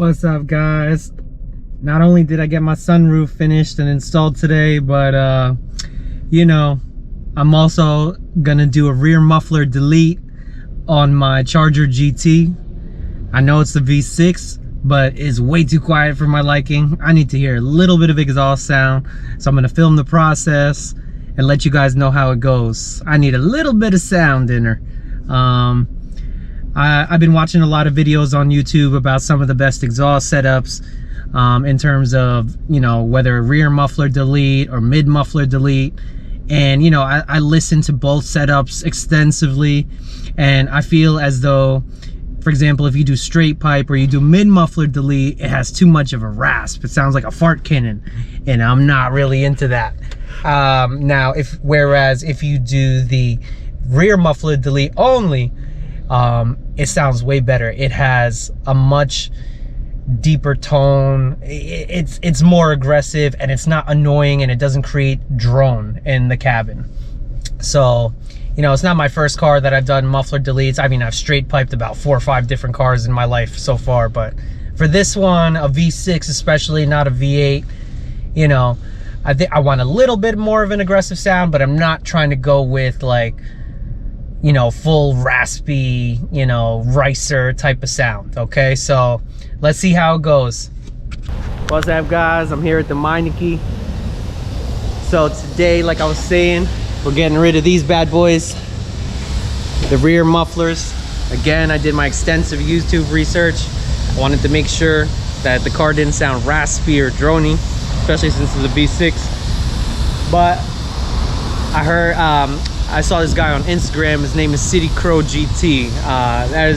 What's up, guys? Not only did I get my sunroof finished and installed today, but you know, I'm also gonna do a rear muffler delete on my Charger GT. I know it's the V6, but it's way too quiet for my liking. I need to hear a little bit of exhaust sound, so I'm gonna film the process and let you guys know how it goes. I need a little bit of sound in her. I've been watching a lot of videos on YouTube about some of the best exhaust setups in terms of, you know, whether rear muffler delete or mid muffler delete. And, you know, I listen to both setups extensively, and I feel as though, for example, if you do straight pipe or you do mid muffler delete, it has too much of a rasp. It sounds like a fart cannon, and I'm not really into that. Now, whereas if you do the rear muffler delete only, it sounds way better. It has a much deeper tone. It's more aggressive, and it's not annoying, and it doesn't create drone in the cabin. So, you know, it's not my first car that I've done muffler deletes. I mean, I've straight piped about 4 or 5 different cars in my life so far, but for this one, a V6 especially, not a V8, you know, I think I want a little bit more of an aggressive sound, but I'm not trying to go with, like, you know, full raspy, you know, ricer type of sound. Okay, so let's see how it goes. What's up, guys? I'm here at the Meineke. So today, like I was saying, we're getting rid of these bad boys, the rear mufflers. Again, I did my extensive YouTube research. I wanted to make sure that the car didn't sound raspy or drony, especially since it's a V6. But I heard, I saw this guy on Instagram. His name is City Crow GT.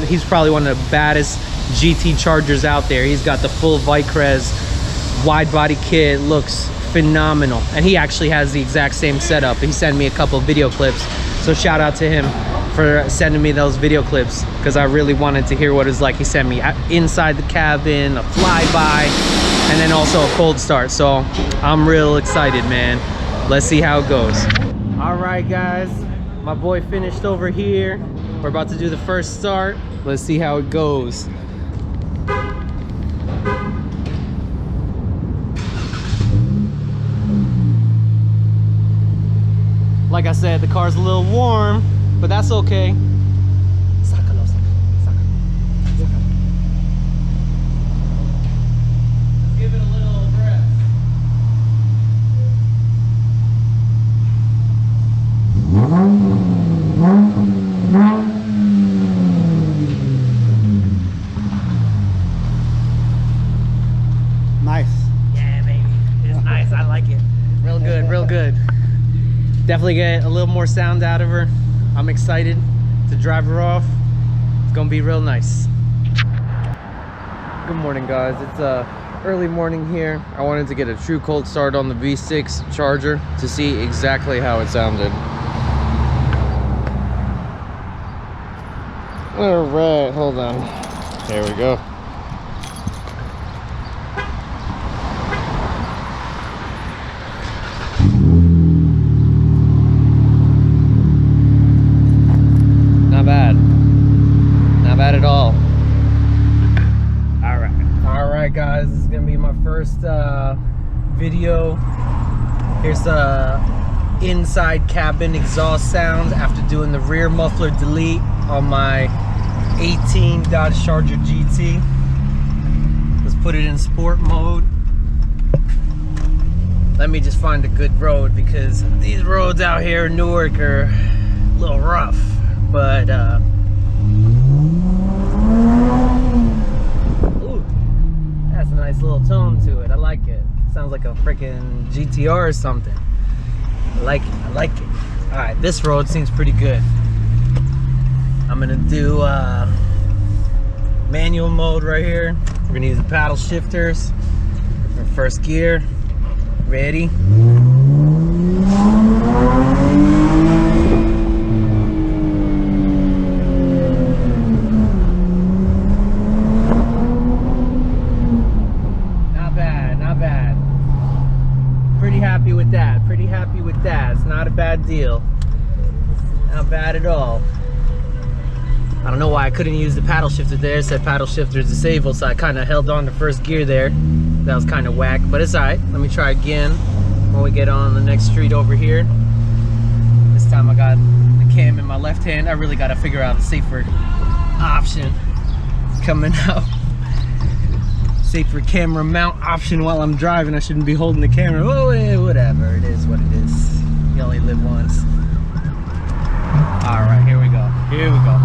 He's probably one of the baddest GT Chargers out there. He's got the full Vicrez wide body kit. Looks phenomenal, and he actually has the exact same setup. He sent me a couple of video clips, so shout out to him for sending me those video clips, because I really wanted to hear what it's like. He sent me inside the cabin, a flyby, and then also a cold start. So I'm real excited, man. Let's see how it goes. All right, guys, my boy finished over here. We're about to do the first start. Let's see how it goes. Like I said, the car's a little warm, but that's okay. Let's give it a little breath. Nice. Yeah, baby. It's nice. I like it. Real good, real good. Definitely get a little more sound out of her. I'm excited to drive her off. It's gonna be real nice. Good morning, guys. It's early morning here. I wanted to get a true cold start on the V6 Charger to see exactly how it sounded. All right, hold on. There we go. Not bad. Not bad at all. All right, guys. This is gonna be my first video. Here's the inside cabin exhaust sound after doing the rear muffler delete on my 18 Dodge Charger GT. Let's put it in sport mode. Let me just find a good road, because these roads out here in Newark are a little rough, but ooh, that's a nice little tone to it. I like it. Sounds like a freaking GTR or something. I like it. I like it. All right, this road seems pretty good. I'm gonna do manual mode right here. We're gonna use the paddle shifters for first gear. Ready? Not bad, not bad. Pretty happy with that. Pretty happy with that. It's not a bad deal. Not bad at all. I don't know why I couldn't use the paddle shifter there. It said paddle shifter is disabled, so I kind of held on to first gear there. That was kind of whack, but it's alright. Let me try again when we get on the next street over here. This time I got the cam in my left hand. I really got to figure out a safer option coming out. Safer camera mount option while I'm driving. I shouldn't be holding the camera. Oh, yeah, whatever. It is what it is. You only live once. Alright, here we go. Here we go.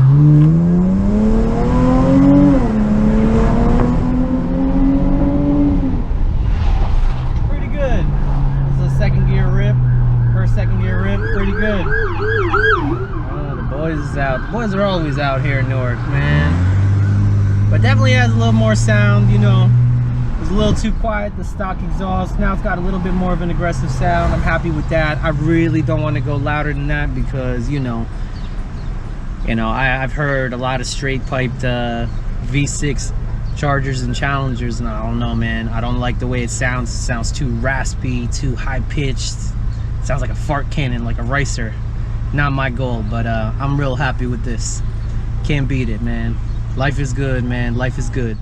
Pretty good. This is a second gear rip. First second gear rip. Pretty good. Oh, the boys is out. The boys are always out here in Newark, man. But definitely has a little more sound, you know. It was a little too quiet, the stock exhaust. Now it's got a little bit more of an aggressive sound. I'm happy with that. I really don't want to go louder than that because, you know, I've heard a lot of straight piped V6 Chargers and Challengers, and I don't know, man. I don't like the way it sounds. It sounds too raspy, too high pitched. It sounds like a fart cannon, like a ricer. Not my goal, but I'm real happy with this. Can't beat it, man. Life is good, man. Life is good.